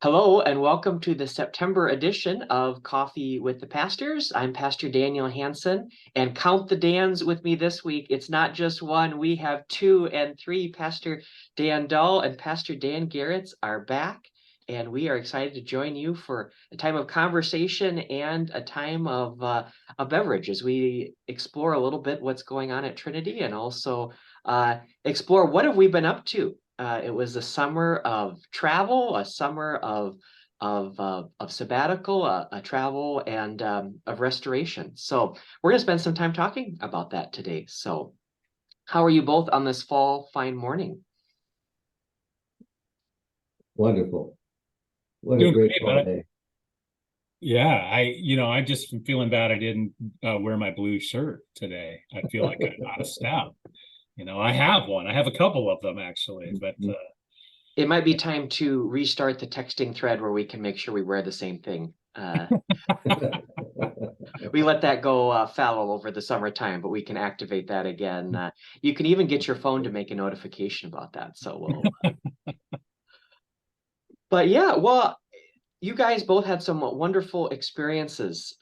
Hello and welcome to the September edition of Coffee with the Pastors. I'm Pastor Daniel Hanson, and count the Dans with me this week. It's not just one, we have two and three. Pastor Dan Dahl and Pastor Dan Gerrietts are back, and we are excited to join you for a time of conversation and a time of a beverage as we explore a little bit what's going on at Trinity and also explore what have we been up to. It was a summer of travel, a summer of sabbatical, a travel, and of restoration. So we're going to spend some time talking about that today. So, how are you both on this fall fine morning? Wonderful. What a Doing great great, fall day. yeah, I just am feeling bad I didn't wear my blue shirt today. I feel like I'm out of step. I have one. I have a couple of them actually, but It might be time to restart the texting thread where we can make sure we wear the same thing. We let that go fallow over the summertime, but we can activate that again. You can even get your phone to make a notification about that. So but yeah, well, you guys both had some wonderful experiences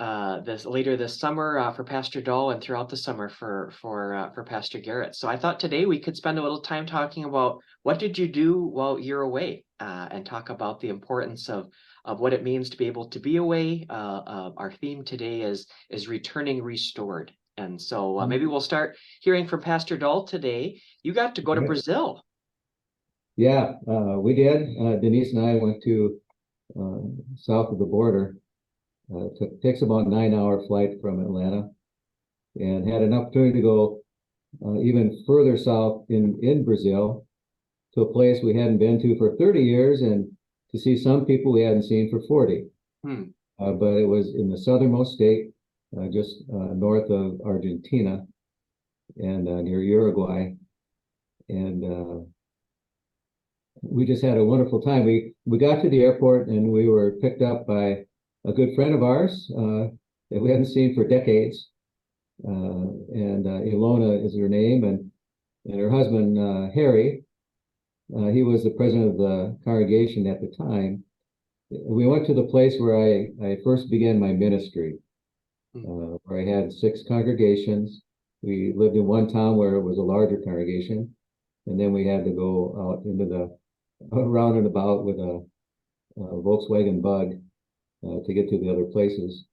this summer for Pastor Dahl and throughout the summer for Pastor Gerriett. So I thought today we could spend a little time talking about what did you do while you're away, and talk about the importance of what it means to be able to be away. Our theme today is returning restored, and so maybe we'll start hearing from Pastor Dahl today. You got to go to Brazil. Yeah, we did. Denise and I went to south of the border. Takes about a 9-hour flight from Atlanta, and had an opportunity to go even further south in Brazil to a place we hadn't been to for 30 years and to see some people we hadn't seen for 40. But it was in the southernmost state, just north of Argentina and near Uruguay. And we just had a wonderful time. We got to the airport and we were picked up by a good friend of ours that we hadn't seen for decades. And Ilona is her name, and her husband, Harry, he was the president of the congregation at the time. We went to the place where I first began my ministry, where I had 6 congregations. We lived in one town where it was a larger congregation, and then we had to go out into the around and about with a Volkswagen Bug to get to the other places.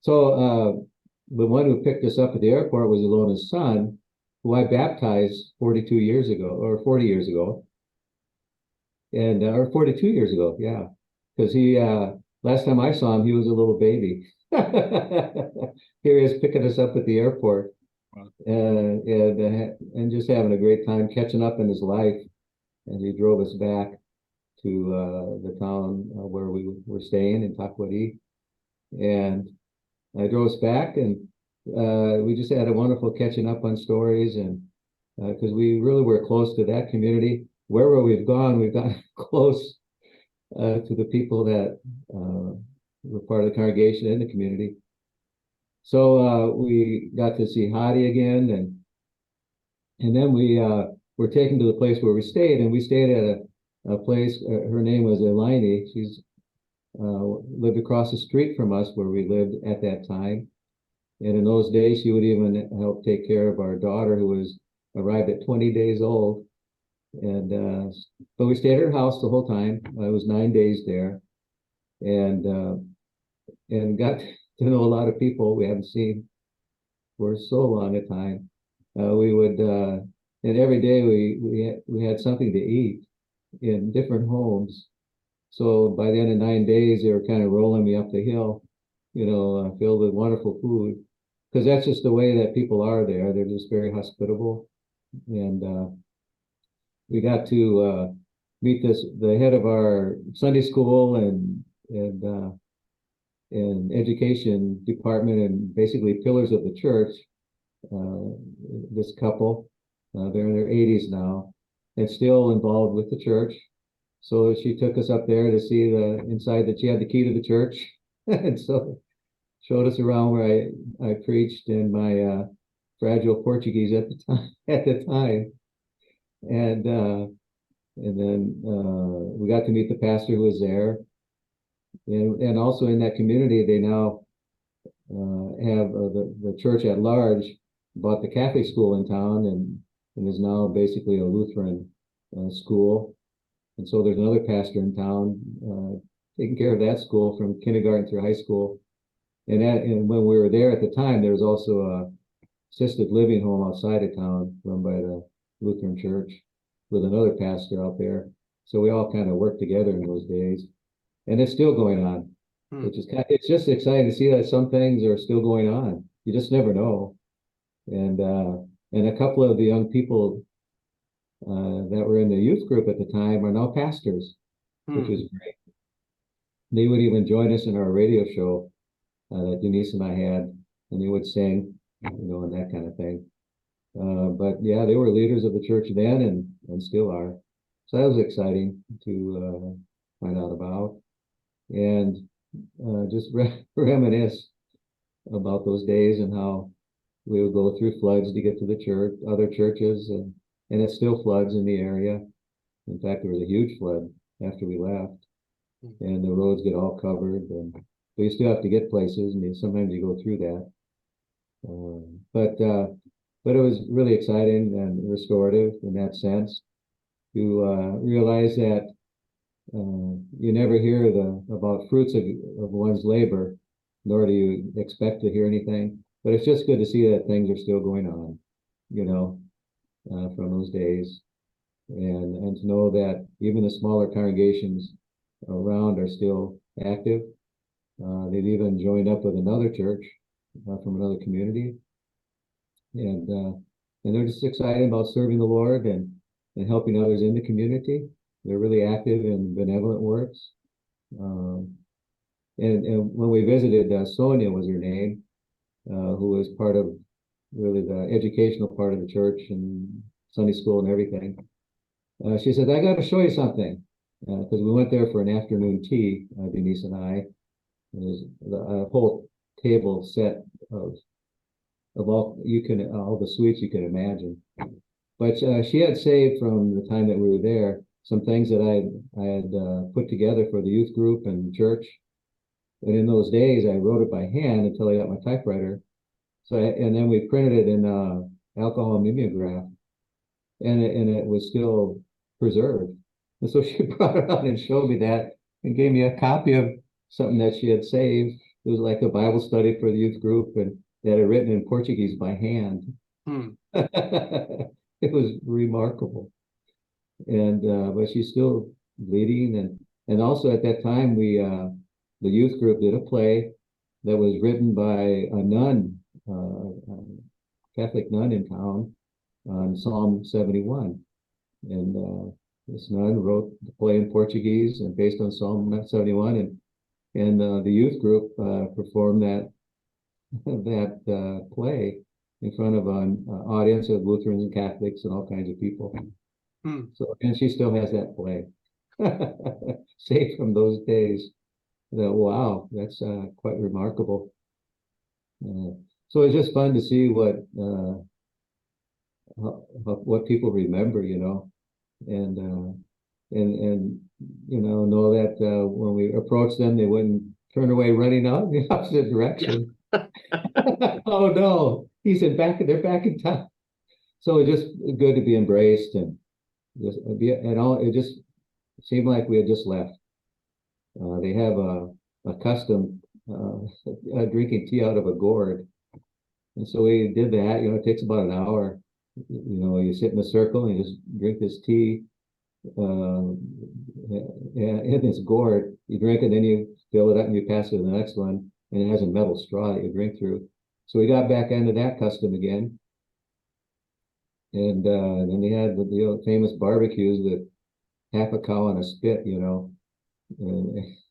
So the one who picked us up at the airport was Ilona's son, who I baptized 42 years ago, or 40 years ago, and or 42 years ago, yeah, because he last time I saw him, he was a little baby. Here he is picking us up at the airport, and just having a great time catching up in his life. And he drove us back to the town where we were staying in Taquari. And I drove us back, and we just had a wonderful catching up on stories. And because we really were close to that community. Wherever we've gone close to the people that were part of the congregation and the community. So we got to see Hadi again, and then we were taken to the place where we stayed, and we stayed at a place. Her name was Elaine. She's lived across the street from us where we lived at that time. And in those days, she would even help take care of our daughter, who was arrived at 20 days old. And but we stayed at her house the whole time. I was 9 days there, and got to know a lot of people we haven't seen for so long a time. We would and every day we had something to eat in different homes. So by the end of 9 days, they were kind of rolling me up the hill, filled with wonderful food, because that's just the way that people are there. They're just very hospitable. And we got to meet the head of our Sunday school and education department, and basically pillars of the church. This couple, they're in their 80s now, and still involved with the church. So she took us up there to see the inside, that she had the key to the church, and so showed us around where I preached in my fragile Portuguese at the time. And And then we got to meet the pastor who was there. And also in that community, they now have the church at large bought the Catholic school in town and is now basically a Lutheran school. And so there's another pastor in town taking care of that school from kindergarten through high school. And when we were there at the time, there was also a assisted living home outside of town run by the Lutheran church with another pastor out there. So we all kind of worked together in those days. And it's still going on, which is it's just exciting to see that some things are still going on. You just never know. And a couple of the young people that were in the youth group at the time are now pastors, which is great. They would even join us in our radio show that Denise and I had, and they would sing, and that kind of thing. But yeah, they were leaders of the church then and still are. So that was exciting to find out about. And just reminisce about those days and how we would go through floods to get to the church, other churches, and it still floods in the area. In fact, there was a huge flood after we left, and the roads get all covered, but you still have to get places, and sometimes you go through that. But it was really exciting and restorative in that sense to realize that you never hear about fruits of one's labor, nor do you expect to hear anything. But it's just good to see that things are still going on, from those days, and to know that even the smaller congregations around are still active. They've even joined up with another church from another community, and they're just excited about serving the Lord and helping others in the community. They're really active in benevolent works. And when we visited, Sonia was her name, who was part of really the educational part of the church and Sunday school and everything. She said, I got to show you something, because we went there for an afternoon tea, Denise and I. There's a whole table set of all the sweets you can imagine. But she had saved from the time that we were there some things that I had put together for the youth group and church. And in those days, I wrote it by hand until I got my typewriter. And then we printed it in alcohol mimeograph, and it was still preserved. And so she brought it out and showed me that and gave me a copy of something that she had saved. It was like a Bible study for the youth group, and they had it written in Portuguese by hand. It was remarkable. And but she's still leading, and also at that time the youth group did a play that was written by a nun, Catholic nun in town, on Psalm 71, and this nun wrote the play in Portuguese and based on Psalm 71, and the youth group performed that play in front of an audience of Lutherans and Catholics and all kinds of people. So, and she still has that play, saved from those days. Wow, that's quite remarkable. So it's just fun to see what people remember, and know that when we approach them, they wouldn't turn away running out in the opposite direction. Yeah. Oh no, they're back in town. So it's just good to be embraced and it just seemed like we had just left. They have a custom drinking tea out of a gourd, and so we did that. It takes about an hour. You sit in a circle and you just drink this tea in this gourd. You drink it, then you fill it up and you pass it to the next one, and it has a metal straw that you drink through. So we got back into that custom again, and then they had the famous barbecues with half a cow on a spit, and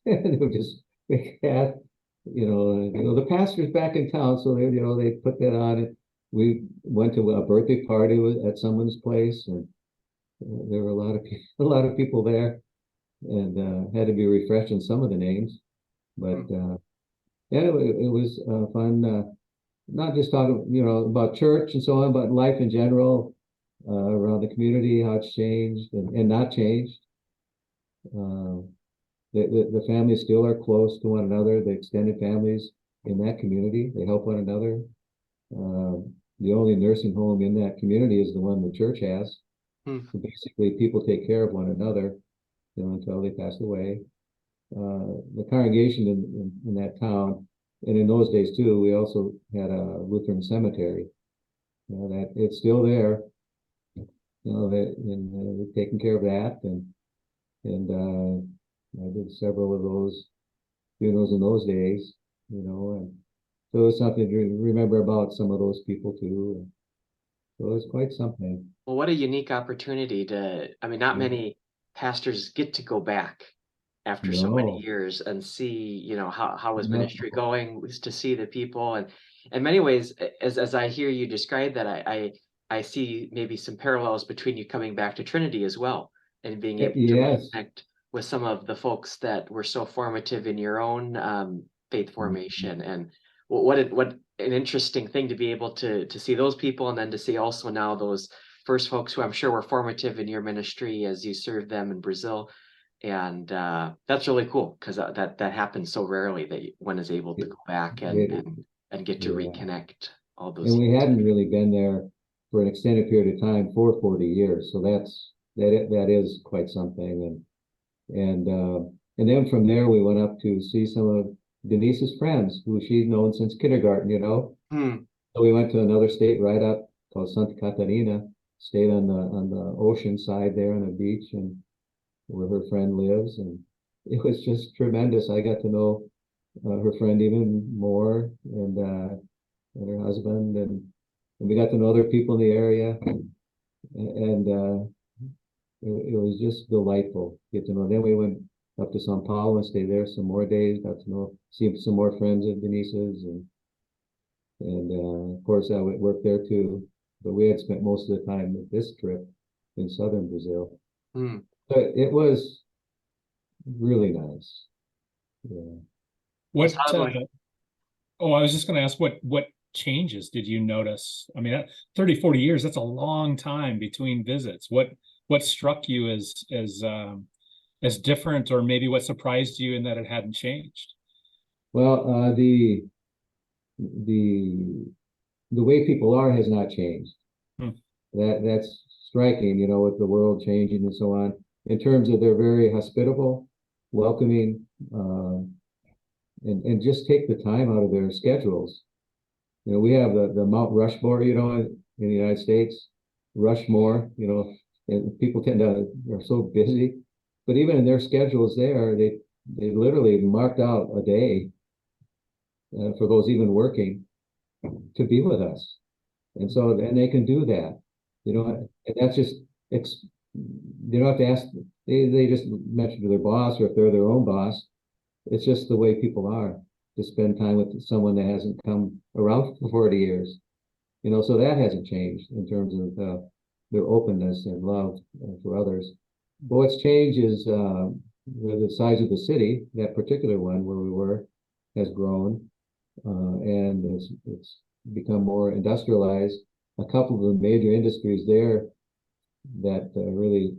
it would just the pastor's back in town, so they put that on it. We went to a birthday party at someone's place, and there were a lot of people there, and had to be refreshing some of the names, but yeah, it was fun. Not just talking, about church and so on, but life in general. around the community, how it's changed and not changed. The families still are close to one another, the extended families in that community, they help one another. The only nursing home in that community is the one the church has. So basically, people take care of one another, until they pass away. The congregation in that town, and in those days too, we also had a Lutheran cemetery. That it's still there. They're taking care of that, and I did several of those funerals in those days, and so it's something to remember about some of those people too. So it's quite something. Well, what a unique opportunity not many pastors get to go back after so many years and see, how is ministry going, was to see the people. And in many ways, as I hear you describe that, I see maybe some parallels between you coming back to Trinity as well and being able to connect with some of the folks that were so formative in your own faith formation. And what an interesting thing to be able to see those people, and then to see also now those first folks who I'm sure were formative in your ministry as you served them in Brazil. And that's really cool, because that happens so rarely that one is able to go back and get to reconnect all those. And we hadn't really been there for an extended period of time for 40 years, so that is quite something. And then from there we went up to see some of Denise's friends who she'd known since kindergarten, So we went to another state right up called Santa Catarina, stayed on the ocean side there on the beach, and where her friend lives, and it was just tremendous. I got to know her friend even more, and her husband, and we got to know other people in the area, and it was just delightful to get to know. Then we went up to Sao Paulo and stayed there some more days, got to see some more friends of Denise's, and of course I would work there too, but we had spent most of the time with this trip in southern Brazil. But it was really nice. What I was just going to ask, what changes did you notice? I mean, 30, 40 years, that's a long time between visits. What struck you as different, or maybe what surprised you in that it hadn't changed? Well, the way people are has not changed. That's striking, with the world changing and so on. In terms of they're very hospitable, welcoming, and just take the time out of their schedules. We have the Mount Rushmore, in the United States, Rushmore, and people are so busy, but even in their schedules there, they literally marked out a day for those even working to be with us. And they can do that, and that's just, they don't have to ask, they just mention to their boss, or if they're their own boss. It's just the way people are, to spend time with someone that hasn't come around for 40 years, so that hasn't changed in terms of their openness and love for others. But what's changed is the size of the city. That particular one where we were has grown, and it's become more industrialized. A couple of the major industries there that really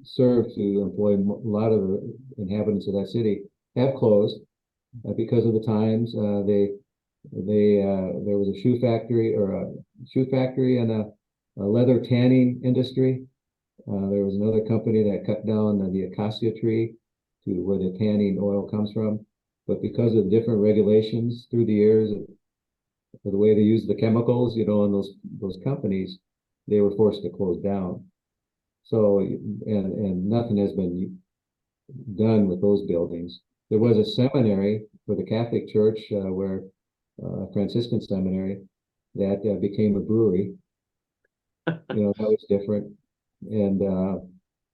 serve to employ a lot of the inhabitants of that city have closed because of the times. There was a shoe factory and a leather tanning industry. There was another company that cut down the acacia tree to where the tanning oil comes from, but because of different regulations through the years, for the way they use the chemicals, in those companies, they were forced to close down. So, and nothing has been done with those buildings. There was a seminary for the Catholic Church, where Franciscan seminary, that became a brewery. That was different, and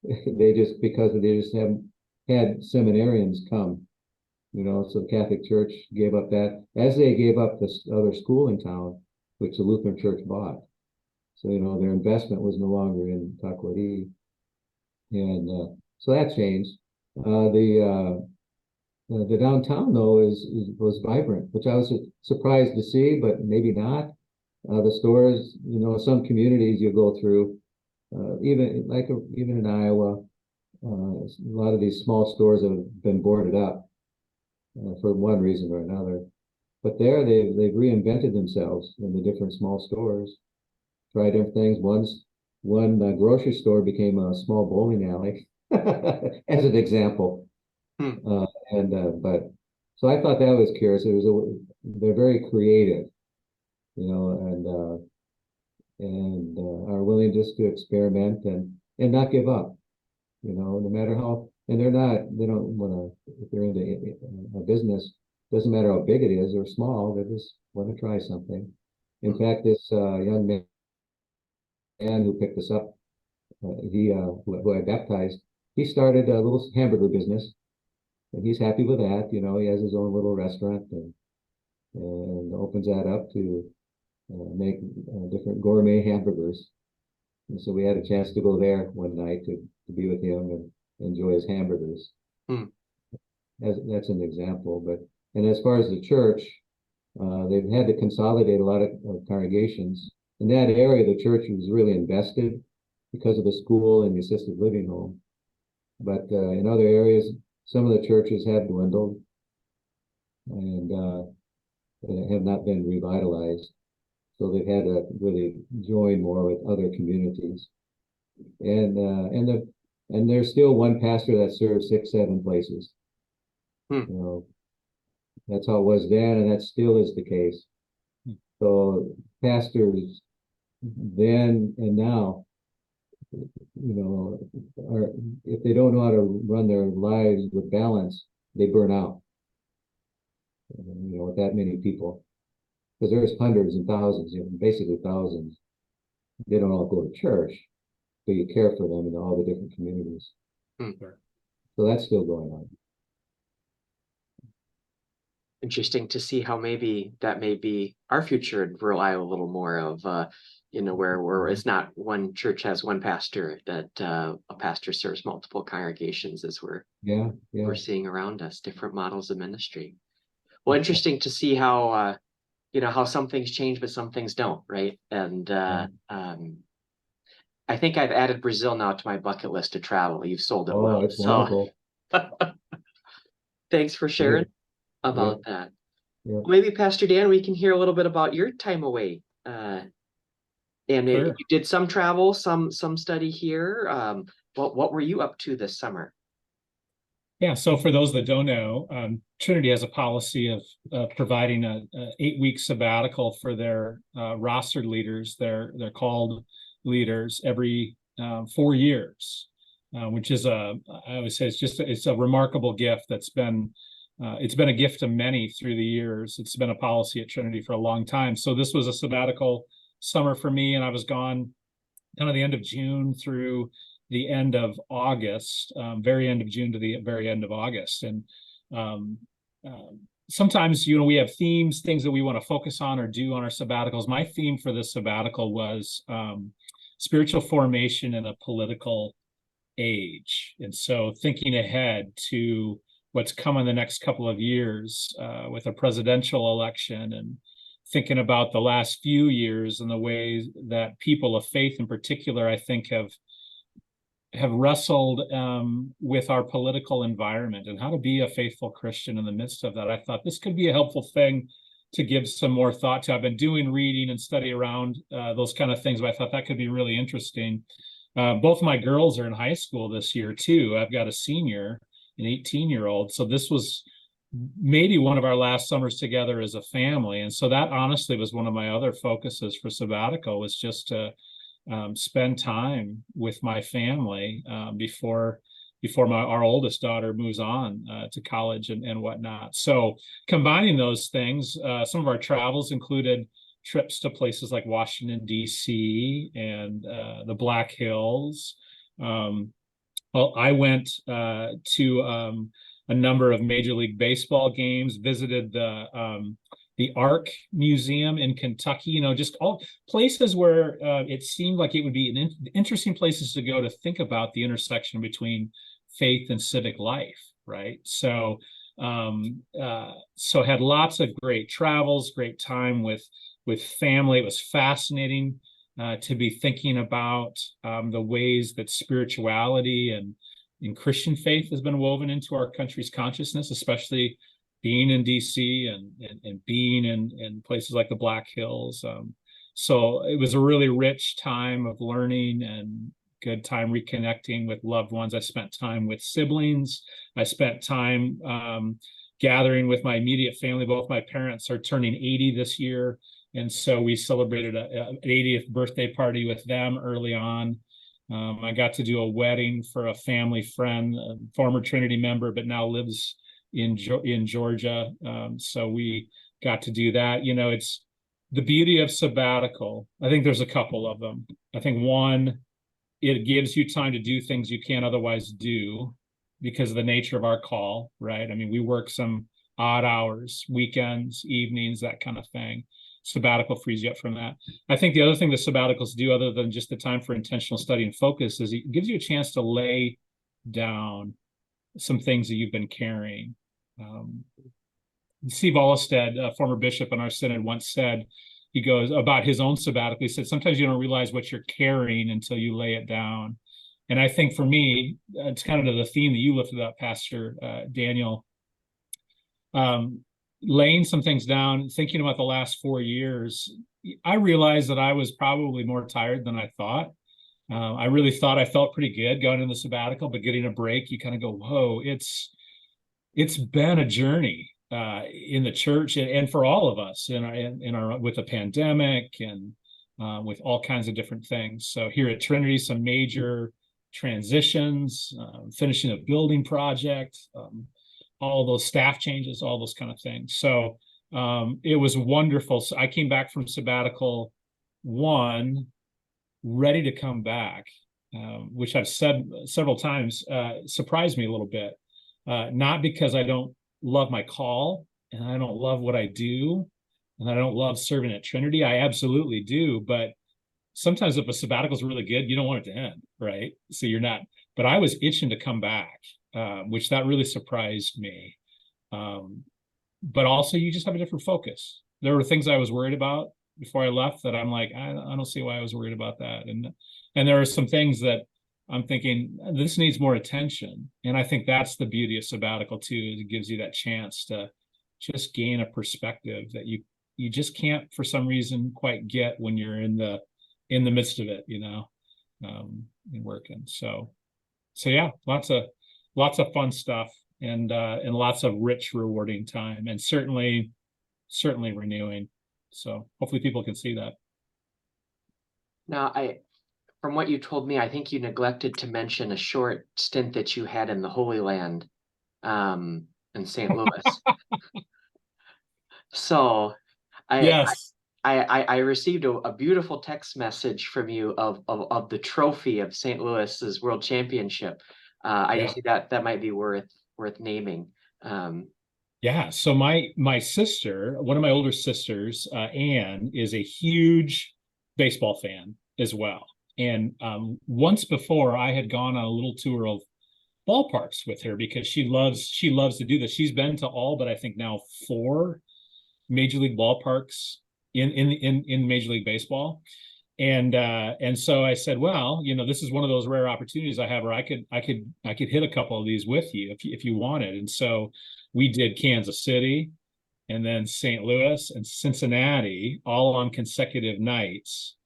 because they just haven't had seminarians come. So the Catholic Church gave up that, as they gave up this other school in town, which the Lutheran Church bought. So, their investment was no longer in Taquari. And so that changed. The downtown, though, was vibrant, which I was surprised to see, but maybe not. The stores, some communities you go through, even in Iowa, a lot of these small stores have been boarded up for one reason or another. But there, they've reinvented themselves in the different small stores, tried different things. One grocery store became a small bowling alley, as an example. But so I thought that was curious. They're very creative, and are willing just to experiment and not give up, no matter how. And they don't want to, if they're into a business, doesn't matter how big it is or small, they just want to try something. In fact, this young man who picked us up, who I baptized, he started a little hamburger business, and he's happy with that. He has his own little restaurant and opens that up to make different gourmet hamburgers. And so we had a chance to go there one night to be with him and enjoy his hamburgers. That's an example. And as far as the church, they've had to consolidate a lot of congregations. In that area, the church was really invested because of the school and the assisted living home. But in other areas, some of the churches have dwindled and have not been revitalized. So they've had to really join more with other communities. And there's still one pastor that serves 6-7 places. That's how it was then, and that still is the case. So pastors then and now, if they don't know how to run their lives with balance, they burn out. With that many people, because there's hundreds and thousands, basically thousands. They don't all go to church, but you care for them in all the different communities. So that's still going on. Interesting to see how maybe that may be our future in rural Iowa, a little more of, where it's not one church has one pastor, that a pastor serves multiple congregations, as we're seeing around us, different models of ministry. Well, interesting to see how, how some things change, but some things don't, right? And I think I've added Brazil now to my bucket list to travel. You've sold it well. That's wonderful. Thanks for sharing about that. Maybe Pastor Dan, we can hear a little bit about your time away. And you did some travel, some study here. What were you up to this summer? Yeah, so for those that don't know, Trinity has a policy of providing a 8-week sabbatical for their rostered leaders. They're called leaders every 4 years, which is I always say it's a remarkable gift that's been. It's been a gift to many through the years. It's been a policy at Trinity for a long time. So this was a sabbatical summer for me, and I was gone kind of the end of June through the end of August, very end of June to the very end of August. And sometimes, we have themes, things that we want to focus on or do on our sabbaticals. My theme for this sabbatical was spiritual formation in a political age. And so thinking ahead to what's come in the next couple of years with a presidential election, and thinking about the last few years and the ways that people of faith in particular, I think, have wrestled with our political environment and how to be a faithful Christian in the midst of that. I thought this could be a helpful thing to give some more thought to. I've been doing reading and study around those kind of things, but I thought that could be really interesting. Both my girls are in high school this year too. I've got a senior, an 18-year-old. So this was maybe one of our last summers together as a family. And so that honestly was one of my other focuses for sabbatical, was just to spend time with my family before our oldest daughter moves on to college and whatnot. So combining those things, some of our travels included trips to places like Washington, D.C. and the Black Hills. Well, I went to a number of Major League Baseball games, visited the Ark Museum in Kentucky, just all places where it seemed like it would be interesting places to go to think about the intersection between faith and civic life, right? So had lots of great travels, great time with with family. It was fascinating to be thinking about the ways that spirituality and Christian faith has been woven into our country's consciousness, especially being in DC and being in places like the Black Hills. So it was a really rich time of learning and good time reconnecting with loved ones. I spent time with siblings. I spent time gathering with my immediate family. Both my parents are turning 80 this year. And so we celebrated an 80th birthday party with them early on. I got to do a wedding for a family friend, a former Trinity member, but now lives in Georgia. So we got to do that. It's the beauty of sabbatical. I think there's a couple of them. I think one, it gives you time to do things you can't otherwise do because of the nature of our call, right? I mean, we work some odd hours, weekends, evenings, that kind of thing. Sabbatical frees you up from that. I think the other thing that sabbaticals do, other than just the time for intentional study and focus, is it gives you a chance to lay down some things that you've been carrying. Steve Allstead, a former bishop in our synod, once said, he goes about his own sabbatical, he said, sometimes you don't realize what you're carrying until you lay it down. And I think for me, it's kind of the theme that you lifted up, Pastor Daniel, laying some things down, thinking about the last 4 years. I realized that I was probably more tired than I thought. I really thought I felt pretty good going in the sabbatical, but getting a break, you kind of go, whoa, it's been a journey in the church and for all of us in our with the pandemic and with all kinds of different things. So here at Trinity, some major transitions, finishing a building project, all those staff changes, all those kind of things. So it was wonderful. So I came back from sabbatical one, ready to come back, which I've said several times, surprised me a little bit. Not because I don't love my call and I don't love what I do and I don't love serving at Trinity. I absolutely do. But sometimes if a sabbatical is really good, you don't want it to end, right? So you're not, but I was itching to come back, which that really surprised me. But also you just have a different focus. There were things I was worried about before I left that I'm like, I don't see why I was worried about that. And there are some things that I'm thinking this needs more attention. And I think that's the beauty of sabbatical too, is it gives you that chance to just gain a perspective that you just can't for some reason quite get when you're in the midst of it, and working. So yeah, lots of fun stuff and lots of rich, rewarding time, and certainly renewing. So hopefully people can see that. Now, from what you told me, I think you neglected to mention a short stint that you had in the Holy Land, in St. Louis. So Yes. I received a beautiful text message from you of the trophy of St. Louis's World Championship. I just think that might be worth naming. Yeah. So my sister, one of my older sisters, Anne, is a huge baseball fan as well. And once before, I had gone on a little tour of ballparks with her because she loves to do this. She's been to all, but I think now 4 major league ballparks in Major League Baseball. And so I said, well, this is one of those rare opportunities I have where I could hit a couple of these with you if you wanted. And so we did Kansas City and then St. Louis and Cincinnati all on consecutive nights,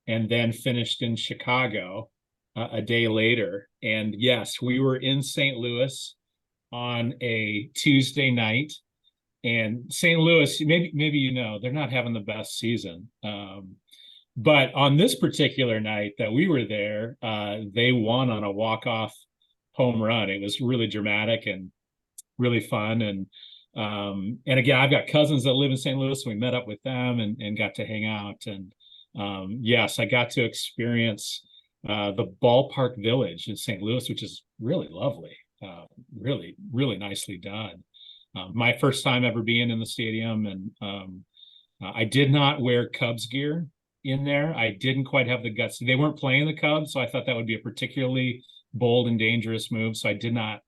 and then finished in Chicago a day later. And yes, we were in St. Louis on a Tuesday night. And St. Louis, maybe they're not having the best season. But on this particular night that we were there, they won on a walk-off home run. It was really dramatic and really fun. And again, I've got cousins that live in St. Louis. So we met up with them and got to hang out. And yes, I got to experience the ballpark village in St. Louis, which is really lovely, really, really nicely done. My first time ever being in the stadium, and I did not wear Cubs gear in there. I didn't quite have the guts. They weren't playing the Cubs, so I thought that would be a particularly bold and dangerous move. So I did not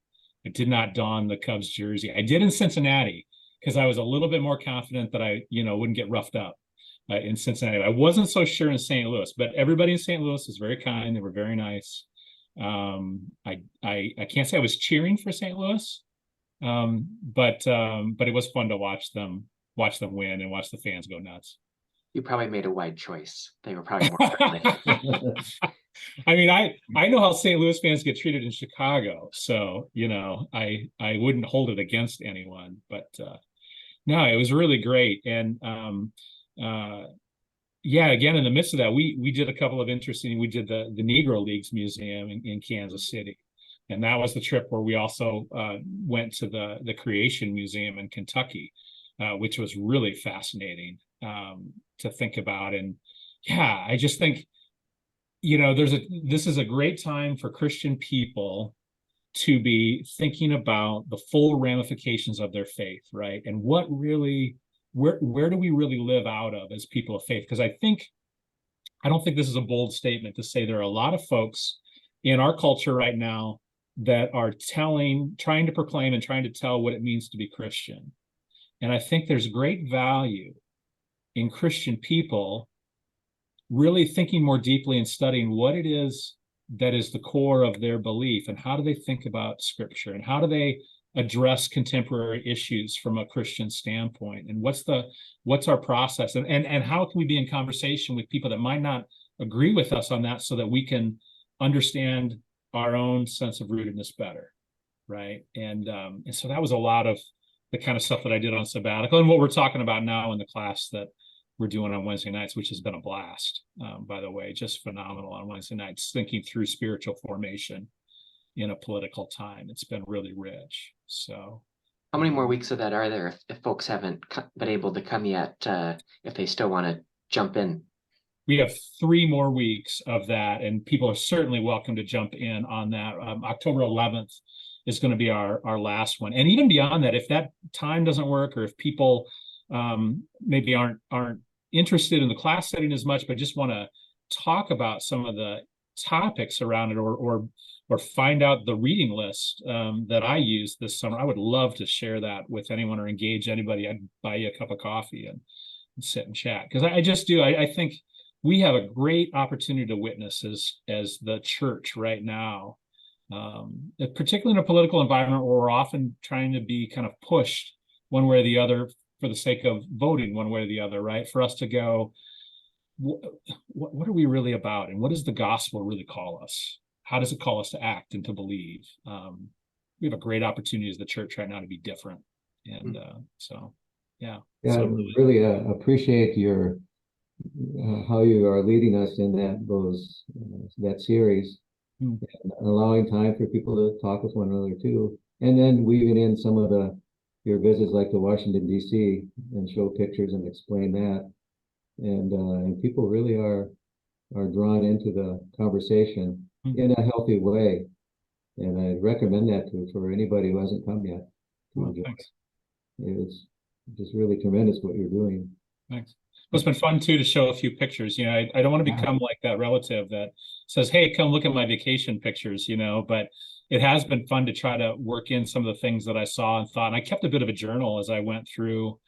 don the Cubs jersey. I did in Cincinnati because I was a little bit more confident that I wouldn't get roughed up. in Cincinnati. I wasn't so sure in St. Louis, but everybody in St. Louis was very kind. They were very nice. I can't say I was cheering for St. Louis, but it was fun to watch them win and watch the fans go nuts. You probably made a wide choice. They were probably more friendly. I mean, I know how St. Louis fans get treated in Chicago, so I wouldn't hold it against anyone, but no, it was really great. And yeah, again, in the midst of that, we did a couple of we did the Negro Leagues Museum in Kansas City. And that was the trip where we also went to the Creation Museum in Kentucky, which was really fascinating to think about. And yeah, I just think, this is a great time for Christian people to be thinking about the full ramifications of their faith, right? And what really, where do we really live out of as people of faith? Because I don't think this is a bold statement to say there are a lot of folks in our culture right now that are trying to proclaim and trying to tell what it means to be Christian. And I think there's great value in Christian people really thinking more deeply and studying what it is that is the core of their belief, and how do they think about Scripture, and how do they address contemporary issues from a Christian standpoint, and what's our process, and how can we be in conversation with people that might not agree with us on that, so that we can understand our own sense of rootedness better, right? And so that was a lot of the kind of stuff that I did on sabbatical, and what we're talking about now in the class that we're doing on Wednesday nights, which has been a blast, by the way, just phenomenal on Wednesday nights, thinking through spiritual formation in a political time. It's been really rich. So how many more weeks of that are there if folks haven't been able to come yet, if they still want to jump in? We have 3 more weeks of that, and people are certainly welcome to jump in on that. October 11th is going to be our last one. And even beyond that, if that time doesn't work, or if people maybe aren't interested in the class setting as much, but just want to talk about some of the topics around it, or find out the reading list that I used this summer, I would love to share that with anyone or engage anybody. I'd buy you a cup of coffee and sit and chat, because I just do. I think we have a great opportunity to witness as the church right now, particularly in a political environment where we're often trying to be kind of pushed one way or the other for the sake of voting one way or the other, right? For us to go, what are we really about? And what does the gospel really call us? How does it call us to act and to believe? We have a great opportunity as the church right now to be different. And so, yeah. Yeah, so I really appreciate your how you are leading us in that series, and allowing time for people to talk with one another too. And then weaving in some of your visits, like to Washington, D.C., and show pictures and explain that. And people really are drawn into the conversation in a healthy way. And I'd recommend that for anybody who hasn't come yet. Thanks. It's just really tremendous what you're doing. Thanks. Well, it's been fun too to show a few pictures. I don't want to become like that relative that says, "Hey, come look at my vacation pictures," but it has been fun to try to work in some of the things that I saw and thought. And I kept a bit of a journal as I went through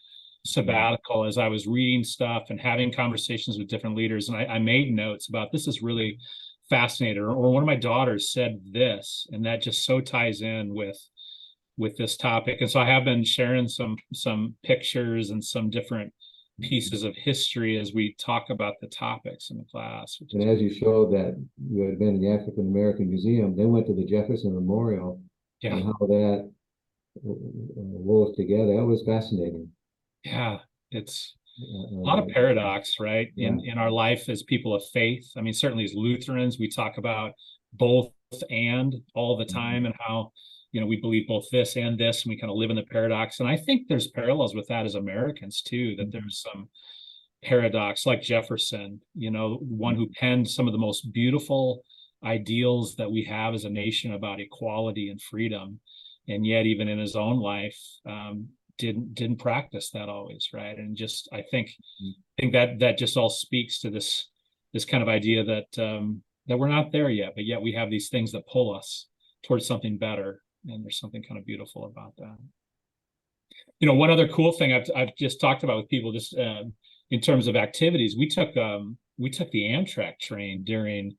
sabbatical, as I was reading stuff and having conversations with different leaders. And I made notes about, this is really fascinating. Or one of my daughters said this, and that just so ties in with this topic. And so I have been sharing some pictures and some different pieces of history as we talk about the topics in the class. And as you showed that you had been in the African American Museum, then went to the Jefferson Memorial, and how that wove together. That was fascinating. Yeah, it's a lot of paradox, right? In our life as people of faith. I mean, certainly as Lutherans, we talk about both and all the time, and how we believe both this and this, and we kind of live in the paradox. And I think there's parallels with that as Americans too, that there's some paradox, like Jefferson, one who penned some of the most beautiful ideals that we have as a nation about equality and freedom. And yet, even in his own life, didn't practice that always, right? And just, I think that just all speaks to this kind of idea that we're not there yet, but yet we have these things that pull us towards something better. And there's something kind of beautiful about that. One other cool thing I've just talked about with people, just in terms of activities, we took the Amtrak train during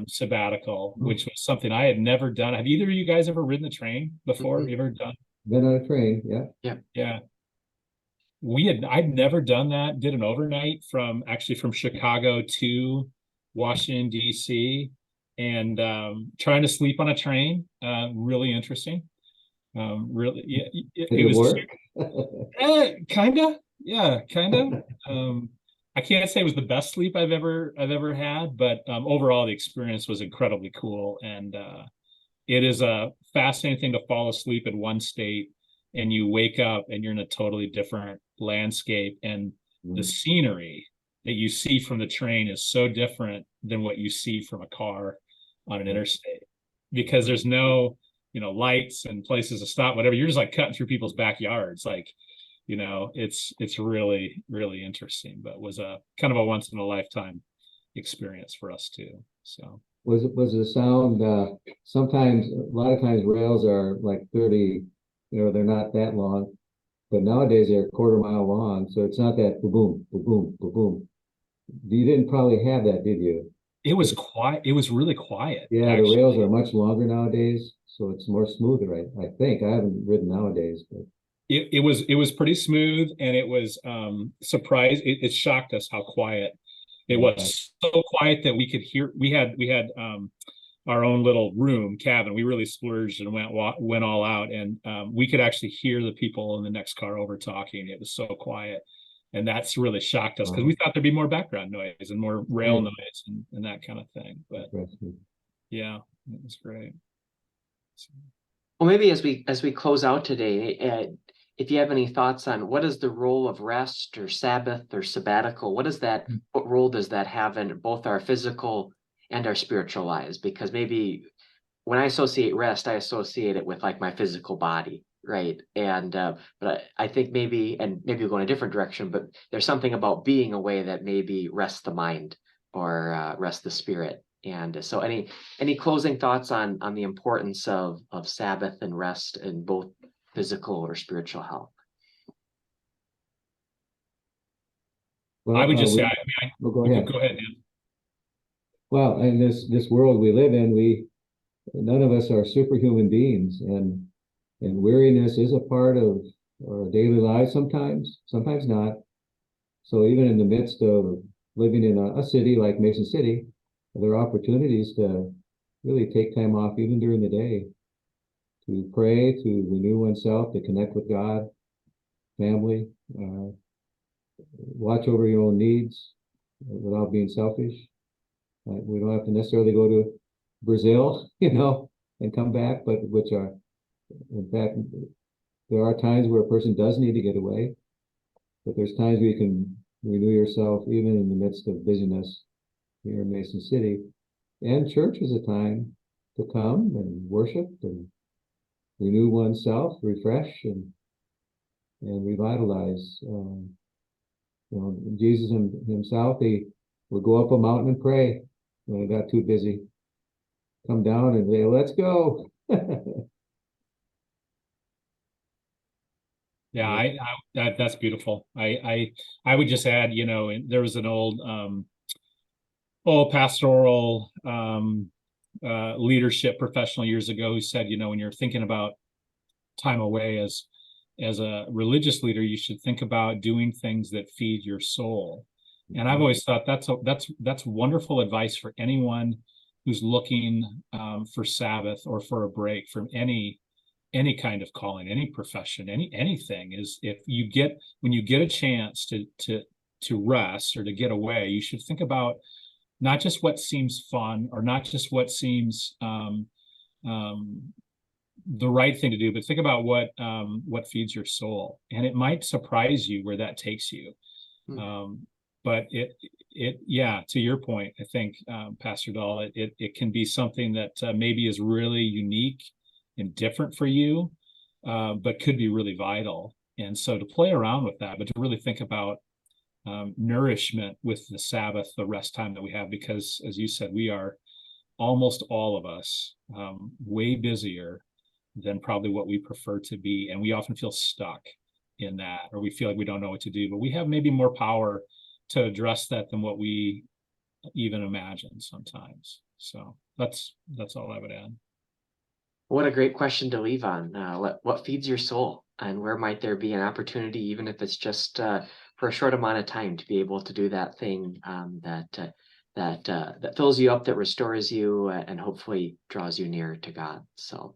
sabbatical, which was something I had never done. Have either of you guys ever ridden the train before? You ever done? Been on a train, yeah. Yeah. I'd never done that. Did an overnight from Chicago to Washington, DC, and trying to sleep on a train. Really interesting. Really, yeah, it was work? kind of, yeah, kind of. I can't say it was the best sleep I've ever had, but overall the experience was incredibly cool, and it is a fascinating thing to fall asleep in one state and you wake up and you're in a totally different landscape, and the scenery that you see from the train is so different than what you see from a car on an interstate, because there's no, lights and places to stop, whatever. You're just like cutting through people's backyards. Like, it's really, really interesting, but was a kind of a once in a lifetime experience for us too. So was the sound, sometimes, a lot of times rails are like 30, they're not that long, but nowadays they're a quarter mile long. So it's not that boom, boom, boom, boom, boom. You didn't probably have that, did you? It was quiet. It was really quiet. Yeah, actually. The rails are much longer nowadays, so it's more smoother, right? I think. I haven't ridden nowadays, but it was pretty smooth, and it was surprised. It shocked us how quiet it was. So quiet that we could hear. We had our own little room cabin. We really splurged and went all out, and we could actually hear the people in the next car over talking. It was so quiet, and that's really shocked us because we thought there'd be more background noise and more rail noise and that kind of thing. But yeah, it was great. Well, maybe as we close out today, if you have any thoughts on what is the role of rest or Sabbath or sabbatical, what role does that have in both our physical and our spiritual lives? Because maybe when I associate rest, I associate it with like my physical body, right? And but I think maybe we'll go in a different direction, but there's something about being away that maybe rests the mind or rest the spirit. And so any closing thoughts on the importance of Sabbath and rest in both physical or spiritual health? Well, I would just say, go ahead. Go ahead, Dan. Well, in this world we live in, none of us are superhuman beings, and weariness is a part of our daily lives sometimes not. So even in the midst of living in a city like Mason City, there are opportunities to really take time off even during the day to pray, to renew oneself, to connect with God, family, watch over your own needs without being selfish. We don't have to necessarily go to Brazil, and come back, but in fact, there are times where a person does need to get away, but there's times where you can renew yourself even in the midst of busyness here in Mason City. And church is a time to come and worship and renew oneself, refresh and revitalize. Jesus himself, he would go up a mountain and pray when it got too busy. Come down and say, let's go. Yeah, that's beautiful. I would just add, there was an old pastoral leadership professional years ago who said, when you're thinking about time away as a religious leader, you should think about doing things that feed your soul. And I've always thought that's wonderful advice for anyone who's looking for Sabbath or for a break from any kind of calling, any profession, anything. Is when you get a chance to rest or to get away, you should think about not just what seems fun or not just what seems the right thing to do, but think about what feeds your soul. And it might surprise you where that takes you. But to your point, I think, Pastor Dahl, it can be something that maybe is really unique and different for you, but could be really vital. And so to play around with that, but to really think about nourishment with the Sabbath, the rest time that we have, because as you said, we are almost all of us way busier than probably what we prefer to be. And we often feel stuck in that, or we feel like we don't know what to do, but we have maybe more power to address that than what we even imagine sometimes. So that's all I would add. What a great question to leave on. What feeds your soul, and where might there be an opportunity, even if it's just for a short amount of time, to be able to do that thing that fills you up, that restores you, and hopefully draws you nearer to God. So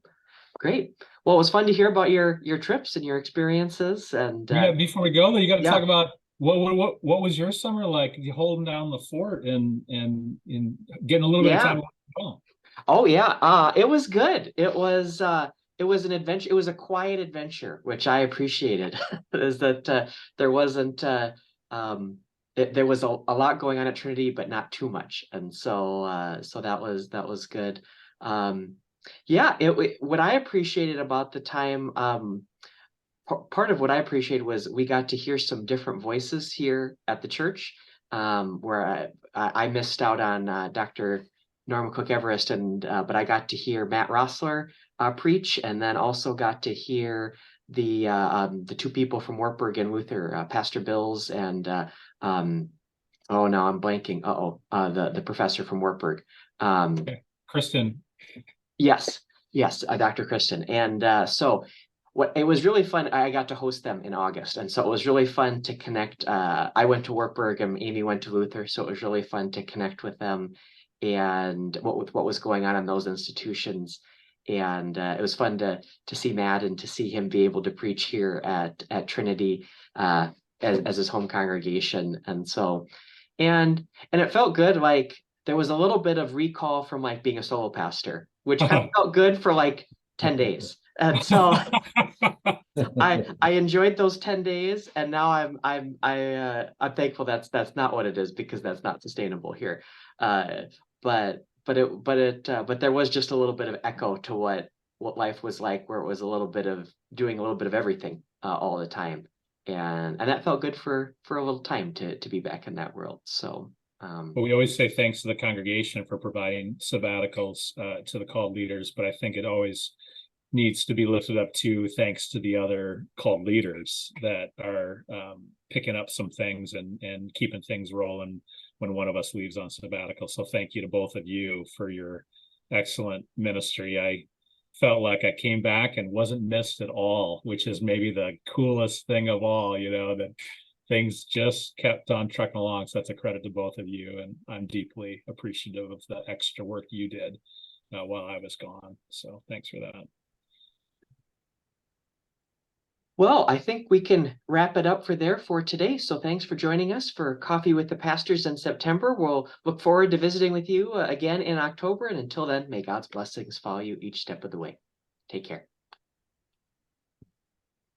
great. Well, it was fun to hear about your trips and your experiences. And Before we go, though, you got to yeah. talk about what was your summer like? You holding down the fort and getting a little bit of time alone. Oh yeah, it was good. It was an adventure. It was a quiet adventure, which I appreciated. Is that there wasn't there was a lot going on at Trinity, but not too much, and so that was good. Yeah, what I appreciated about the time, part of what I appreciated was we got to hear some different voices here at the church, where I missed out on Dr. Norma Cook Everest, but I got to hear Matt Rossler preach, and then also got to hear the two people from Wartburg and Luther, Pastor Bills and oh, now I'm blanking. The professor from Wartburg. Okay. Kristen. Yes, Dr. Kristen, and so. It was really fun. I got to host them in August, and so it was really fun to connect. I went to Wartburg and Amy went to Luther, so it was really fun to connect with them and what was going on in those institutions. And it was fun to see Matt and to see him be able to preach here at Trinity as his home congregation. And so, and it felt good. Like there was a little bit of recall from like being a solo pastor, which kind of felt good for like 10 days. And so I enjoyed those 10 days, and now I'm thankful that's not what it is, because that's not sustainable here. But there was just a little bit of echo to what life was like, where it was a little bit of doing a little bit of everything all the time, and that felt good for a little time to be back in that world. So. But we always say thanks to the congregation for providing sabbaticals to the called leaders, but I think it always needs to be lifted up too, thanks to the other called leaders that are picking up some things and keeping things rolling when one of us leaves on sabbatical. So thank you to both of you for your excellent ministry. I felt like I came back and wasn't missed at all, which is maybe the coolest thing of all, that things just kept on trucking along. So that's a credit to both of you, and I'm deeply appreciative of the extra work you did while I was gone. So thanks for that. Well, I think we can wrap it up for today. So thanks for joining us for Coffee with the Pastors in September. We'll look forward to visiting with you again in October. And until then, may God's blessings follow you each step of the way. Take care.